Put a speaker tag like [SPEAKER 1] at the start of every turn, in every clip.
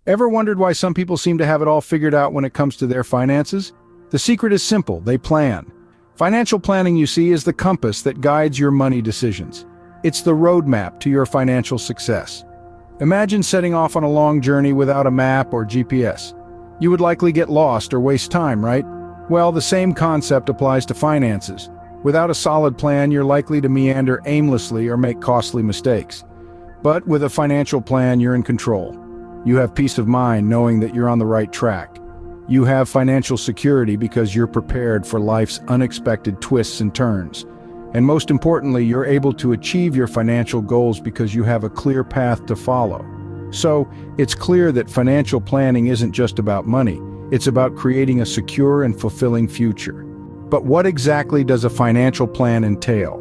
[SPEAKER 1] Ever wondered why some people seem to have it all figured out when it comes to their finances? The secret is simple: they plan. Financial planning, you see, is the compass that guides your money decisions. It's the roadmap to your financial success. Imagine setting off on a long journey without a map or GPS. You would likely get lost or waste time, right? Well, the same concept applies to finances. Without a solid plan, you're likely to meander aimlessly or make costly mistakes. But with a financial plan, you're in control. You have peace of mind knowing that you're on the right track. You have financial security because you're prepared for life's unexpected twists and turns. And most importantly, you're able to achieve your financial goals because you have a clear path to follow. So, it's clear that financial planning isn't just about money. It's about creating a secure and fulfilling future. But what exactly does a financial plan entail?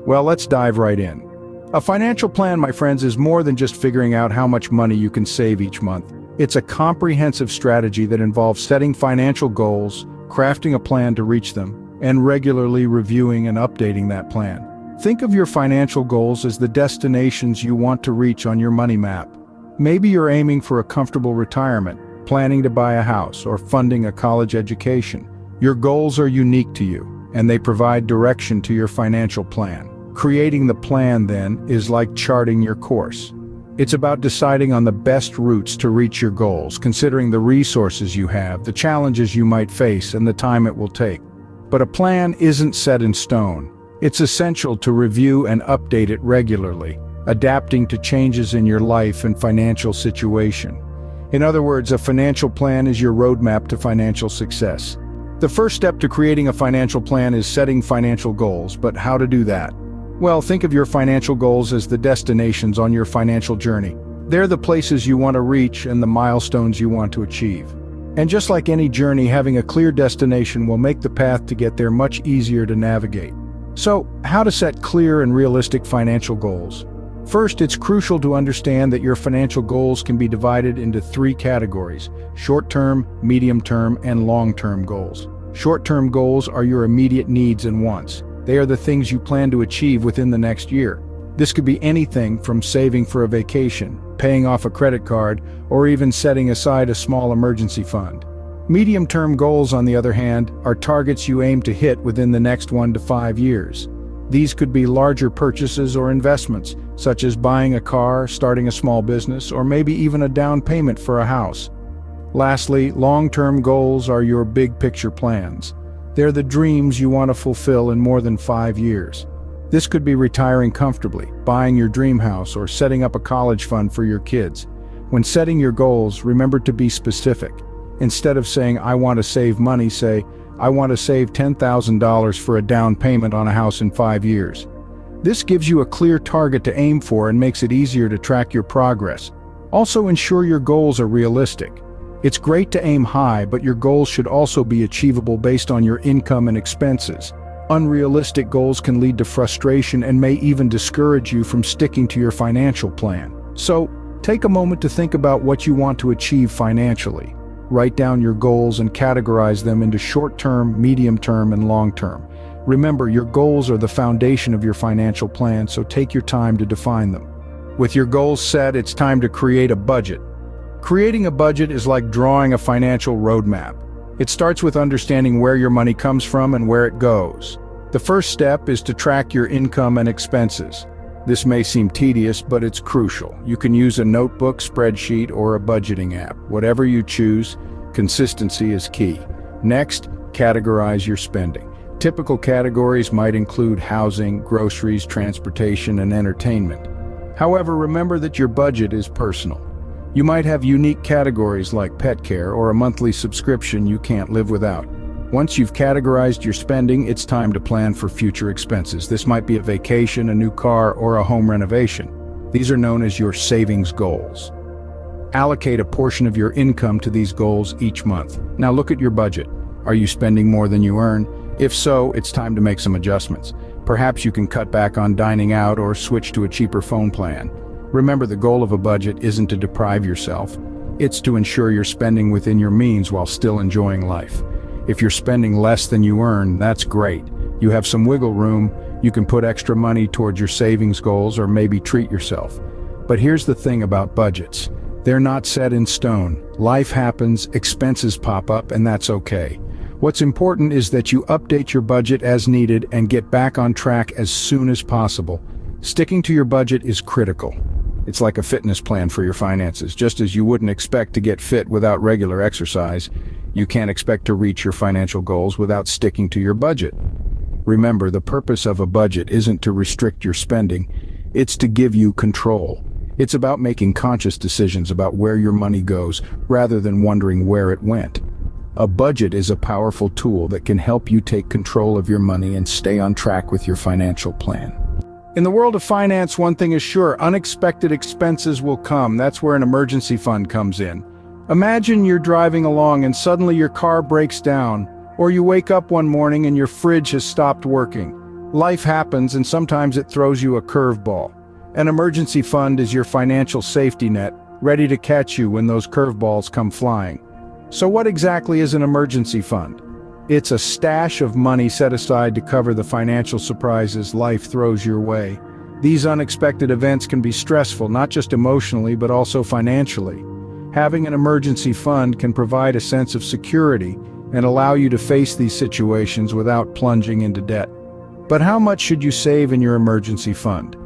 [SPEAKER 1] Well, let's dive right in. A financial plan, my friends, is more than just figuring out how much money you can save each month. It's a comprehensive strategy that involves setting financial goals, crafting a plan to reach them, and regularly reviewing and updating that plan. Think of your financial goals as the destinations you want to reach on your money map. Maybe you're aiming for a comfortable retirement, planning to buy a house, or funding a college education. Your goals are unique to you, and they provide direction to your financial plan. Creating the plan, then, is like charting your course. It's about deciding on the best routes to reach your goals, considering the resources you have, the challenges you might face, and the time it will take. But a plan isn't set in stone. It's essential to review and update it regularly, adapting to changes in your life and financial situation. In other words, a financial plan is your roadmap to financial success. The first step to creating a financial plan is setting financial goals, but how to do that? Well, think of your financial goals as the destinations on your financial journey. They're the places you want to reach and the milestones you want to achieve. And just like any journey, having a clear destination will make the path to get there much easier to navigate. So, how to set clear and realistic financial goals? First, it's crucial to understand that your financial goals can be divided into three categories: short-term, medium-term, and long-term goals. Short-term goals are your immediate needs and wants. They are the things you plan to achieve within the next year. This could be anything from saving for a vacation, paying off a credit card, or even setting aside a small emergency fund. Medium-term goals, on the other hand, are targets you aim to hit within the next 1 to 5 years. These could be larger purchases or investments, such as buying a car, starting a small business, or maybe even a down payment for a house. Lastly, long-term goals are your big-picture plans. They're the dreams you want to fulfill in more than 5 years. This could be retiring comfortably, buying your dream house, or setting up a college fund for your kids. When setting your goals, remember to be specific. Instead of saying, "I want to save money," say, "I want to save $10,000 for a down payment on a house in 5 years." This gives you a clear target to aim for and makes it easier to track your progress. Also, ensure your goals are realistic. It's great to aim high, but your goals should also be achievable based on your income and expenses. Unrealistic goals can lead to frustration and may even discourage you from sticking to your financial plan. So, take a moment to think about what you want to achieve financially. Write down your goals and categorize them into short-term, medium-term, and long-term. Remember, your goals are the foundation of your financial plan, so take your time to define them. With your goals set, it's time to create a budget. Creating a budget is like drawing a financial roadmap. It starts with understanding where your money comes from and where it goes. The first step is to track your income and expenses. This may seem tedious, but it's crucial. You can use a notebook, spreadsheet, or a budgeting app. Whatever you choose, consistency is key. Next, categorize your spending. Typical categories might include housing, groceries, transportation, and entertainment. However, remember that your budget is personal. You might have unique categories like pet care or a monthly subscription you can't live without. Once you've categorized your spending, it's time to plan for future expenses. This might be a vacation, a new car, or a home renovation. These are known as your savings goals. Allocate a portion of your income to these goals each month. Now look at your budget. Are you spending more than you earn? If so, it's time to make some adjustments. Perhaps you can cut back on dining out or switch to a cheaper phone plan. Remember, the goal of a budget isn't to deprive yourself. It's to ensure you're spending within your means while still enjoying life. If you're spending less than you earn, that's great. You have some wiggle room. You can put extra money towards your savings goals or maybe treat yourself. But here's the thing about budgets. They're not set in stone. Life happens, expenses pop up, and that's okay. What's important is that you update your budget as needed and get back on track as soon as possible. Sticking to your budget is critical. It's like a fitness plan for your finances. Just as you wouldn't expect to get fit without regular exercise, you can't expect to reach your financial goals without sticking to your budget. Remember, the purpose of a budget isn't to restrict your spending, it's to give you control. It's about making conscious decisions about where your money goes, rather than wondering where it went. A budget is a powerful tool that can help you take control of your money and stay on track with your financial plan. In the world of finance, one thing is sure, unexpected expenses will come. That's where an emergency fund comes in. Imagine you're driving along and suddenly your car breaks down, or you wake up one morning and your fridge has stopped working. Life happens, and sometimes it throws you a curveball. An emergency fund is your financial safety net, ready to catch you when those curveballs come flying. So what exactly is an emergency fund? It's a stash of money set aside to cover the financial surprises life throws your way. These unexpected events can be stressful, not just emotionally, but also financially. Having an emergency fund can provide a sense of security and allow you to face these situations without plunging into debt. But how much should you save in your emergency fund?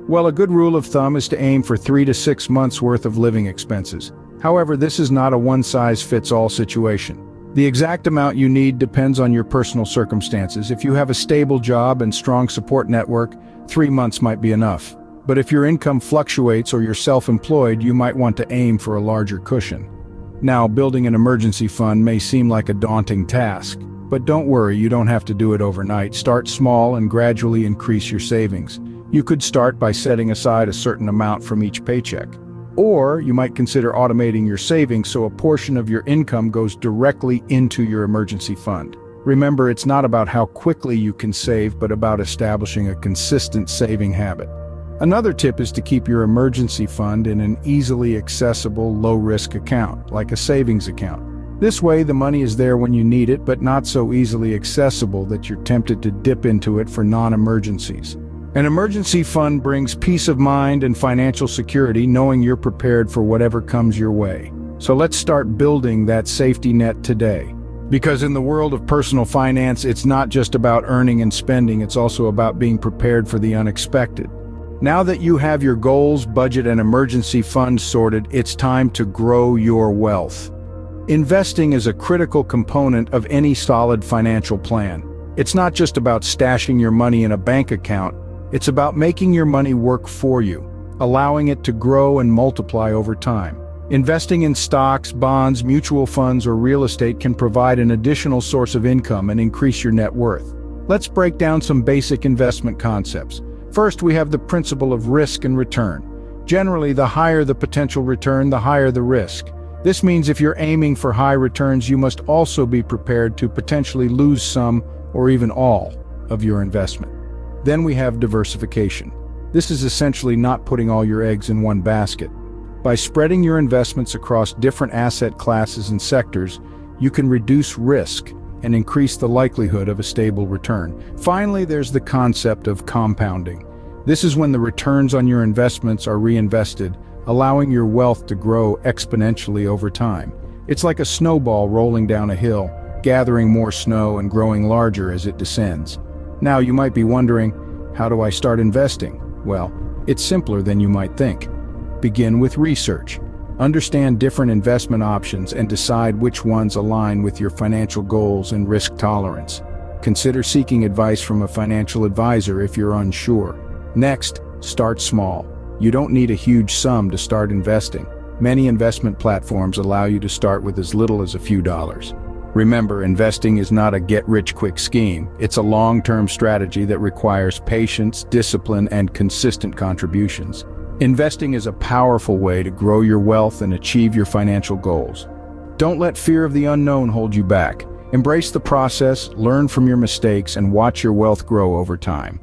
[SPEAKER 1] Well, a good rule of thumb is to aim for 3 to 6 months worth of living expenses. However, this is not a one-size-fits-all situation. The exact amount you need depends on your personal circumstances. If you have a stable job and strong support network, 3 months might be enough. But if your income fluctuates or you're self-employed, you might want to aim for a larger cushion. Now, building an emergency fund may seem like a daunting task, but don't worry, you don't have to do it overnight. Start small and gradually increase your savings. You could start by setting aside a certain amount from each paycheck. Or you might consider automating your savings so a portion of your income goes directly into your emergency fund. Remember, it's not about how quickly you can save, but about establishing a consistent saving habit. Another tip is to keep your emergency fund in an easily accessible, low-risk account, like a savings account. This way, the money is there when you need it, but not so easily accessible that you're tempted to dip into it for non-emergencies. An emergency fund brings peace of mind and financial security, knowing you're prepared for whatever comes your way. So let's start building that safety net today. Because in the world of personal finance, it's not just about earning and spending, it's also about being prepared for the unexpected. Now that you have your goals, budget, and emergency fund sorted, it's time to grow your wealth. Investing is a critical component of any solid financial plan. It's not just about stashing your money in a bank account. It's about making your money work for you, allowing it to grow and multiply over time. Investing in stocks, bonds, mutual funds, or real estate can provide an additional source of income and increase your net worth. Let's break down some basic investment concepts. First, we have the principle of risk and return. Generally, the higher the potential return, the higher the risk. This means if you're aiming for high returns, you must also be prepared to potentially lose some or even all of your investment. Then we have diversification. This is essentially not putting all your eggs in one basket. By spreading your investments across different asset classes and sectors, you can reduce risk and increase the likelihood of a stable return. Finally, there's the concept of compounding. This is when the returns on your investments are reinvested, allowing your wealth to grow exponentially over time. It's like a snowball rolling down a hill, gathering more snow and growing larger as it descends. Now, you might be wondering, how do I start investing? Well, it's simpler than you might think. Begin with research. Understand different investment options and decide which ones align with your financial goals and risk tolerance. Consider seeking advice from a financial advisor if you're unsure. Next, start small. You don't need a huge sum to start investing. Many investment platforms allow you to start with as little as a few dollars. Remember, investing is not a get-rich-quick scheme. It's a long-term strategy that requires patience, discipline, and consistent contributions. Investing is a powerful way to grow your wealth and achieve your financial goals. Don't let fear of the unknown hold you back. Embrace the process, learn from your mistakes, and watch your wealth grow over time.